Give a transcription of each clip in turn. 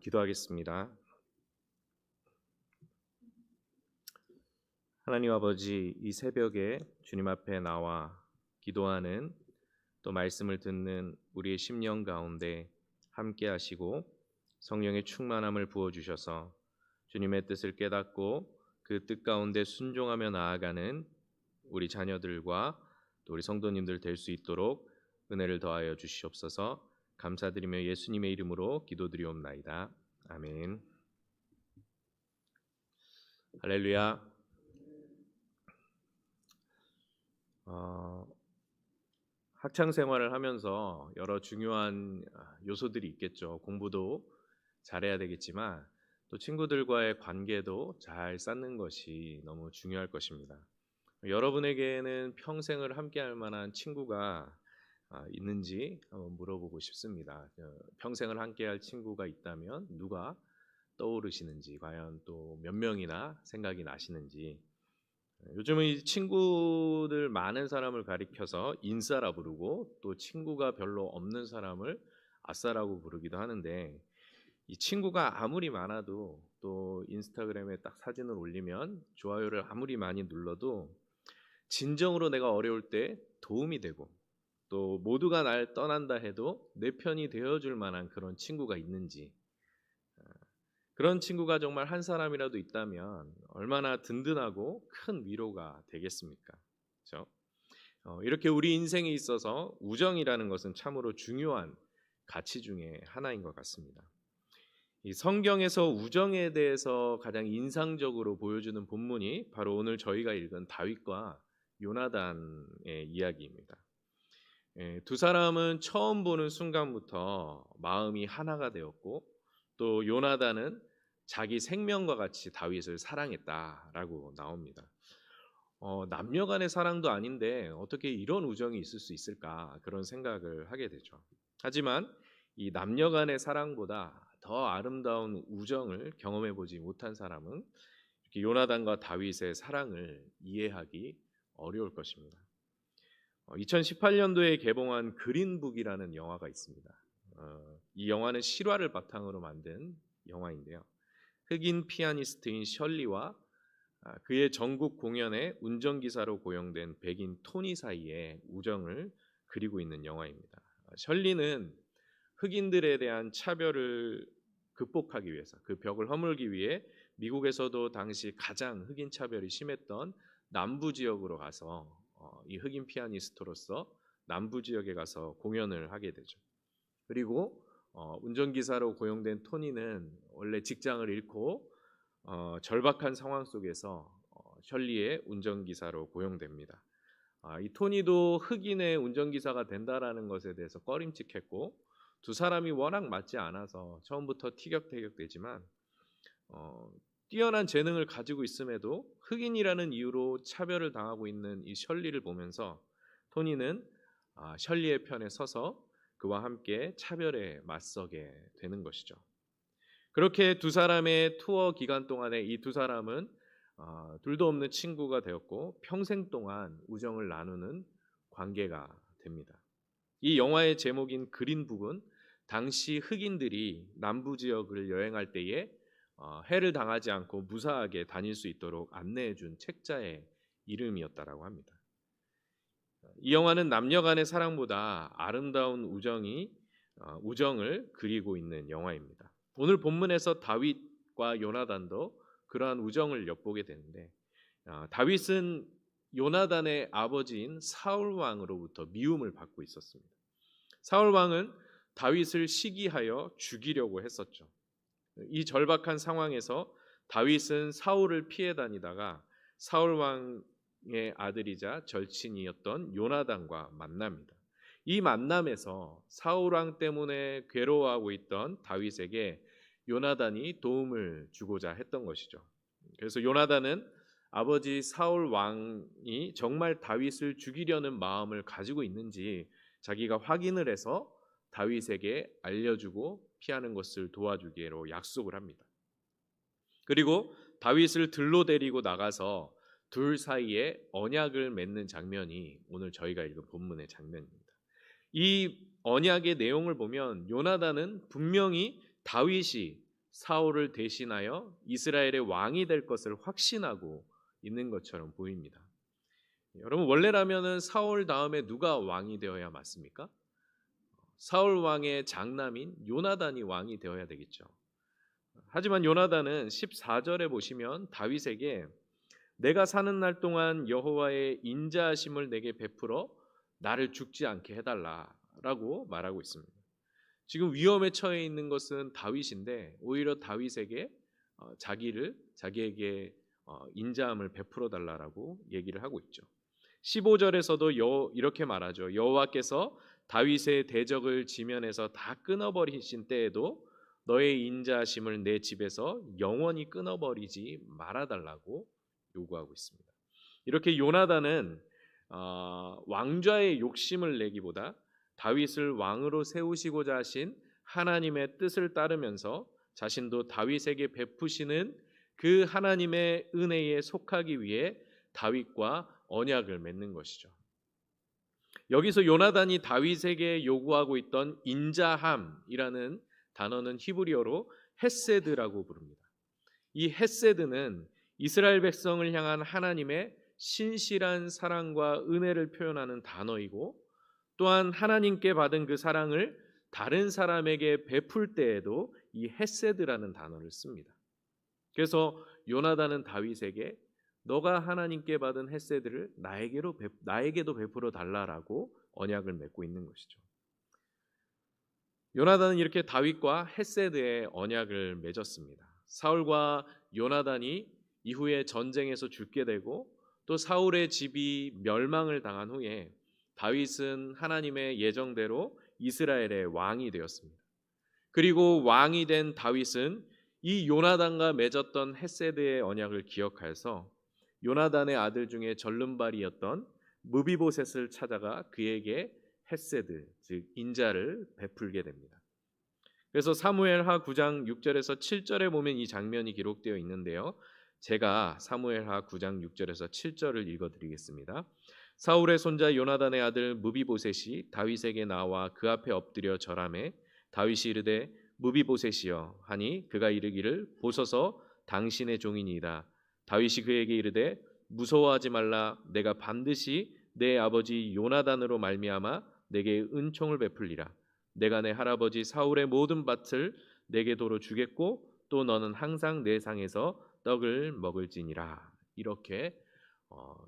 기도하겠습니다. 하나님 아버지, 이 새벽에 주님 앞에 나와 기도하는 또 말씀을 듣는 우리의 심령 가운데 함께 하시고 성령의 충만함을 부어주셔서 주님의 뜻을 깨닫고 그 뜻 가운데 순종하며 나아가는 우리 자녀들과 또 우리 성도님들 될 수 있도록 은혜를 더하여 주시옵소서. 감사드리며 예수님의 이름으로 기도드리옵나이다. 아멘. 할렐루야. 학창 생활을 하면서 여러 중요한 요소들이 있겠죠. 공부도 잘해야 되겠지만 또 친구들과의 관계도 잘 쌓는 것이 너무 중요할 것입니다. 여러분에게는 평생을 함께할 만한 친구가 있는지 한번 물어보고 싶습니다. 평생을 함께할 친구가 있다면 누가 떠오르시는지, 과연 또 몇 명이나 생각이 나시는지. 요즘은 이 친구들 많은 사람을 가리켜서 인싸라 부르고 또 친구가 별로 없는 사람을 아싸라고 부르기도 하는데, 이 친구가 아무리 많아도 또 인스타그램에 딱 사진을 올리면 좋아요를 아무리 많이 눌러도 진정으로 내가 어려울 때 도움이 되고 또 모두가 날 떠난다 해도 내 편이 되어줄 만한 그런 친구가 있는지, 그런 친구가 정말 한 사람이라도 있다면 얼마나 든든하고 큰 위로가 되겠습니까? 그렇죠? 이렇게 우리 인생에 있어서 우정이라는 것은 참으로 중요한 가치 중에 하나인 것 같습니다. 이 성경에서 우정에 대해서 가장 인상적으로 보여주는 본문이 바로 오늘 저희가 읽은 다윗과 요나단의 이야기입니다. 두 사람은 처음 보는 순간부터 마음이 하나가 되었고 또 요나단은 자기 생명과 같이 다윗을 사랑했다라고 나옵니다. 남녀 간의 사랑도 아닌데 어떻게 이런 우정이 있을 수 있을까, 그런 생각을 하게 되죠. 하지만 이 남녀 간의 사랑보다 더 아름다운 우정을 경험해 보지 못한 사람은 이렇게 요나단과 다윗의 사랑을 이해하기 어려울 것입니다. 2018년도에 개봉한 그린북이라는 영화가 있습니다. 이 영화는 실화를 바탕으로 만든 영화인데요. 흑인 피아니스트인 셜리와 그의 전국 공연에 운전기사로 고용된 백인 토니 사이의 우정을 그리고 있는 영화입니다. 셜리는 흑인들에 대한 차별을 극복하기 위해서, 그 벽을 허물기 위해 미국에서도 당시 가장 흑인 차별이 심했던 남부 지역으로 가서 이 흑인 피아니스트로서 남부 지역에 가서 공연을 하게 되죠. 그리고 운전기사로 고용된 토니는 원래 직장을 잃고 절박한 상황 속에서 셜리의 운전기사로 고용됩니다. 이 토니도 흑인의 운전기사가 된다라는 것에 대해서 꺼림칙했고 두 사람이 워낙 맞지 않아서 처음부터 티격태격되지만 뛰어난 재능을 가지고 있음에도 흑인이라는 이유로 차별을 당하고 있는 이 셜리를 보면서 토니는 셜리의 편에 서서 그와 함께 차별에 맞서게 되는 것이죠. 그렇게 두 사람의 투어 기간 동안에 이 두 사람은 둘도 없는 친구가 되었고 평생 동안 우정을 나누는 관계가 됩니다. 이 영화의 제목인 그린북은 당시 흑인들이 남부 지역을 여행할 때에 해를 당하지 않고 무사하게 다닐 수 있도록 안내해 준 책자의 이름이었다라고 합니다. 이 영화는 남녀 간의 사랑보다 아름다운 우정을 그리고 있는 영화입니다. 오늘 본문에서 다윗과 요나단도 그러한 우정을 엿보게 되는데, 다윗은 요나단의 아버지인 사울 왕으로부터 미움을 받고 있었습니다. 사울 왕은 다윗을 시기하여 죽이려고 했었죠. 이 절박한 상황에서 다윗은 사울을 피해 다니다가 사울 왕의 아들이자 절친이었던 요나단과 만납니다. 이 만남에서 사울 왕 때문에 괴로워하고 있던 다윗에게 요나단이 도움을 주고자 했던 것이죠. 그래서 요나단은 아버지 사울 왕이 정말 다윗을 죽이려는 마음을 가지고 있는지 자기가 확인을 해서 다윗에게 알려주고 피하는 것을 도와주기로 약속을 합니다. 그리고 다윗을 들로 데리고 나가서 둘 사이에 언약을 맺는 장면이 오늘 저희가 읽은 본문의 장면입니다. 이 언약의 내용을 보면 요나단은 분명히 다윗이 사울을 대신하여 이스라엘의 왕이 될 것을 확신하고 있는 것처럼 보입니다. 여러분, 원래라면은 사울 다음에 누가 왕이 되어야 맞습니까? 사울 왕의 장남인 요나단이 왕이 되어야 되겠죠. 하지만 요나단은 14절에 보시면 다윗에게 내가 사는 날 동안 여호와의 인자하심을 내게 베풀어 나를 죽지 않게 해달라라고 말하고 있습니다. 지금 위험에 처해 있는 것은 다윗인데 오히려 다윗에게 자기에게 인자함을 베풀어 달라라고 얘기를 하고 있죠. 15절에서도 이렇게 말하죠. 여호와께서 다윗의 대적을 지면에서 다 끊어버리신 때에도 너의 인자하심을 내 집에서 영원히 끊어버리지 말아달라고 요구하고 있습니다. 이렇게 요나단은 왕좌의 욕심을 내기보다 다윗을 왕으로 세우시고자 하신 하나님의 뜻을 따르면서 자신도 다윗에게 베푸시는 그 하나님의 은혜에 속하기 위해 다윗과 언약을 맺는 것이죠. 여기서 요나단이 다윗에게 요구하고 있던 인자함이라는 단어는 히브리어로 헤세드라고 부릅니다. 이 헤세드는 이스라엘 백성을 향한 하나님의 신실한 사랑과 은혜를 표현하는 단어이고 또한 하나님께 받은 그 사랑을 다른 사람에게 베풀 때에도 이 헤세드라는 단어를 씁니다. 그래서 요나단은 다윗에게 너가 하나님께 받은 헤세드를 나에게도 베풀어 달라라고 언약을 맺고 있는 것이죠. 요나단은 이렇게 다윗과 헤세드의 언약을 맺었습니다. 사울과 요나단이 이후에 전쟁에서 죽게 되고 또 사울의 집이 멸망을 당한 후에 다윗은 하나님의 예정대로 이스라엘의 왕이 되었습니다. 그리고 왕이 된 다윗은 이 요나단과 맺었던 헤세드의 언약을 기억하여서 요나단의 아들 중에 절름발이었던 무비보셋을 찾아가 그에게 헤세드, 즉 인자를 베풀게 됩니다. 그래서 사무엘하 9장 6절에서 7절에 보면 이 장면이 기록되어 있는데요. 제가 사무엘하 9장 6절에서 7절을 읽어드리겠습니다. 사울의 손자 요나단의 아들 무비보셋이 다윗에게 나와 그 앞에 엎드려 절하매 다윗이 이르되 무비보셋이여 하니 그가 이르기를 보소서 당신의 종이니이다. 다윗이 그에게 이르되 무서워하지 말라. 내가 반드시 내 아버지 요나단으로 말미암아 내게 은총을 베풀리라. 내가 내 할아버지 사울의 모든 밭을 내게 도로 주겠고 또 너는 항상 내 상에서 떡을 먹을지니라. 이렇게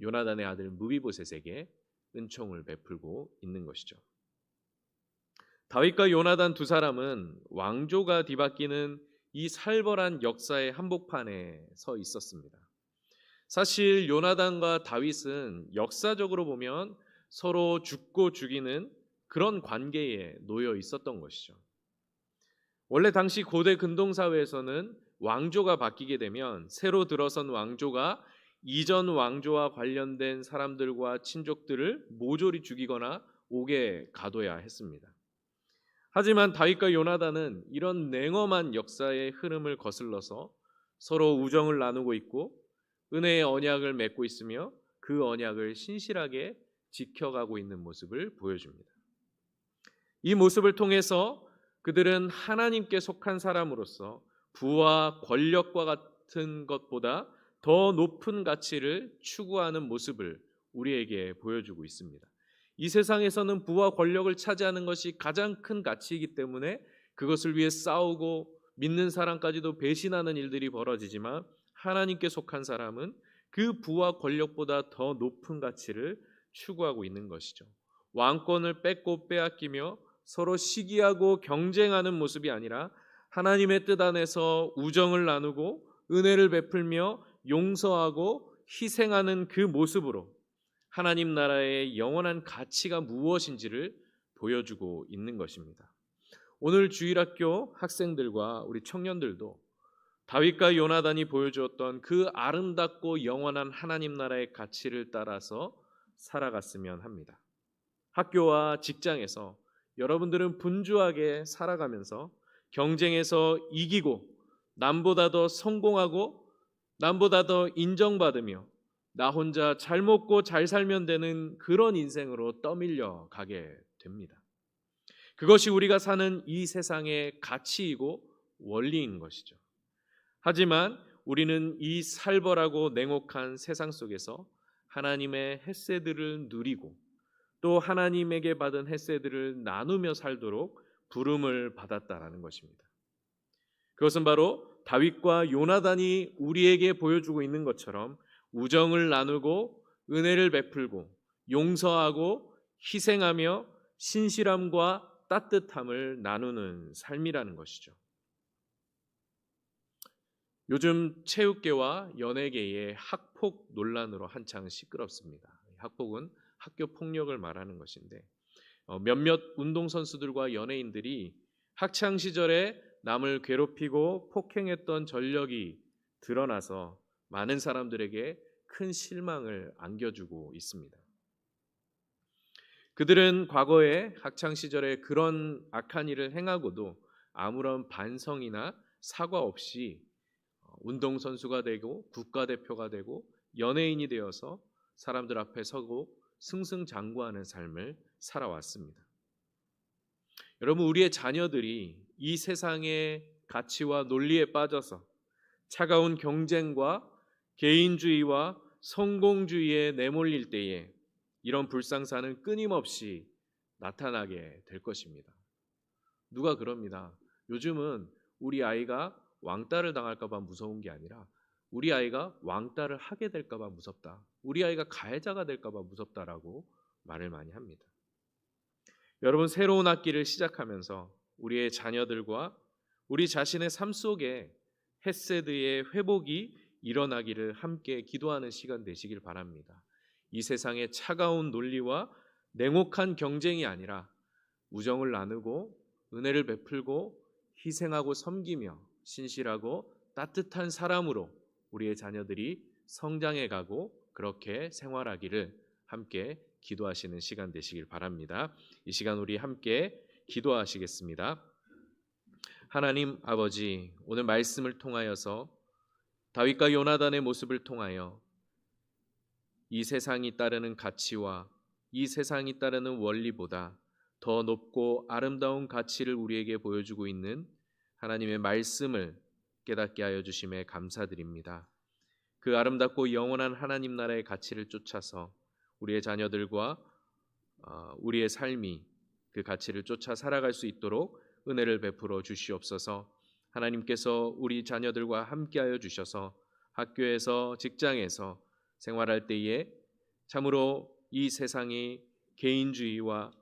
요나단의 아들 무비보셋에게 은총을 베풀고 있는 것이죠. 다윗과 요나단 두 사람은 왕조가 뒤바뀌는 이 살벌한 역사의 한복판에 서 있었습니다. 사실 요나단과 다윗은 역사적으로 보면 서로 죽고 죽이는 그런 관계에 놓여 있었던 것이죠. 원래 당시 고대 근동사회에서는 왕조가 바뀌게 되면 새로 들어선 왕조가 이전 왕조와 관련된 사람들과 친족들을 모조리 죽이거나 옥에 가둬야 했습니다. 하지만 다윗과 요나단은 이런 냉엄한 역사의 흐름을 거슬러서 서로 우정을 나누고 있고 은혜의 언약을 맺고 있으며 그 언약을 신실하게 지켜가고 있는 모습을 보여줍니다. 이 모습을 통해서 그들은 하나님께 속한 사람으로서 부와 권력과 같은 것보다 더 높은 가치를 추구하는 모습을 우리에게 보여주고 있습니다. 이 세상에서는 부와 권력을 차지하는 것이 가장 큰 가치이기 때문에 그것을 위해 싸우고 믿는 사람까지도 배신하는 일들이 벌어지지만 하나님께 속한 사람은 그 부와 권력보다 더 높은 가치를 추구하고 있는 것이죠. 왕권을 뺏고 빼앗기며 서로 시기하고 경쟁하는 모습이 아니라 하나님의 뜻 안에서 우정을 나누고 은혜를 베풀며 용서하고 희생하는 그 모습으로 하나님 나라의 영원한 가치가 무엇인지를 보여주고 있는 것입니다. 오늘 주일학교 학생들과 우리 청년들도 다윗과 요나단이 보여주었던 그 아름답고 영원한 하나님 나라의 가치를 따라서 살아갔으면 합니다. 학교와 직장에서 여러분들은 분주하게 살아가면서 경쟁에서 이기고 남보다 더 성공하고 남보다 더 인정받으며 나 혼자 잘 먹고 잘 살면 되는 그런 인생으로 떠밀려 가게 됩니다. 그것이 우리가 사는 이 세상의 가치이고 원리인 것이죠. 하지만 우리는 이 살벌하고 냉혹한 세상 속에서 하나님의 햇새들을 누리고 또 하나님에게 받은 햇새들을 나누며 살도록 부름을 받았다라는 것입니다. 그것은 바로 다윗과 요나단이 우리에게 보여주고 있는 것처럼 우정을 나누고 은혜를 베풀고 용서하고 희생하며 신실함과 따뜻함을 나누는 삶이라는 것이죠. 요즘 체육계와 연예계의 학폭 논란으로 한창 시끄럽습니다. 학폭은 학교 폭력을 말하는 것인데 몇몇 운동선수들과 연예인들이 학창 시절에 남을 괴롭히고 폭행했던 전력이 드러나서 많은 사람들에게 큰 실망을 안겨주고 있습니다. 그들은 과거에 학창 시절에 그런 악한 일을 행하고도 아무런 반성이나 사과 없이 운동선수가 되고 국가대표가 되고 연예인이 되어서 사람들 앞에 서고 승승장구하는 삶을 살아왔습니다. 여러분, 우리의 자녀들이 이 세상의 가치와 논리에 빠져서 차가운 경쟁과 개인주의와 성공주의에 내몰릴 때에 이런 불상사는 끊임없이 나타나게 될 것입니다. 누가 그럽니다. 요즘은 우리 아이가 왕따를 당할까 봐 무서운 게 아니라 우리 아이가 왕따를 하게 될까 봐 무섭다. 우리 아이가 가해자가 될까 봐 무섭다라고 말을 많이 합니다. 여러분, 새로운 학기를 시작하면서 우리의 자녀들과 우리 자신의 삶 속에 헷세드의 회복이 일어나기를 함께 기도하는 시간 되시길 바랍니다. 이 세상의 차가운 논리와 냉혹한 경쟁이 아니라 우정을 나누고 은혜를 베풀고 희생하고 섬기며 신실하고 따뜻한 사람으로 우리의 자녀들이 성장해 가고 그렇게 생활하기를 함께 기도하시는 시간 되시길 바랍니다. 이 시간 우리 함께 기도하시겠습니다. 하나님 아버지, 오늘 말씀을 통하여서 다윗과 요나단의 모습을 통하여 이 세상이 따르는 가치와 이 세상이 따르는 원리보다 더 높고 아름다운 가치를 우리에게 보여주고 있는 하나님의 말씀을 깨닫게 하여 주심에 감사드립니다. 그 아름답고 영원한 하나님 나라의 가치를 쫓아서 우리의 자녀들과 우리의 삶이 그 가치를 쫓아 살아갈 수 있도록 은혜를 베풀어 주시옵소서. 하나님께서 우리 자녀들과 함께하여 주셔서 학교에서 직장에서 생활할 때에 참으로 이 세상이 개인주의와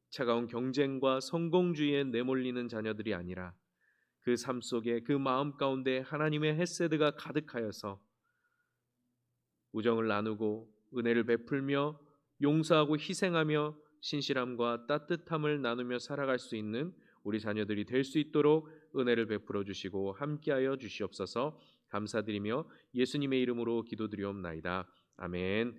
차가운 경쟁과 성공주의에 내몰리는 자녀들이 아니라 그 삶 속에 그 마음 가운데 하나님의 헷세드가 가득하여서 우정을 나누고 은혜를 베풀며 용서하고 희생하며 신실함과 따뜻함을 나누며 살아갈 수 있는 우리 자녀들이 될 수 있도록 은혜를 베풀어 주시고 함께하여 주시옵소서. 감사드리며 예수님의 이름으로 기도드리옵나이다. 아멘.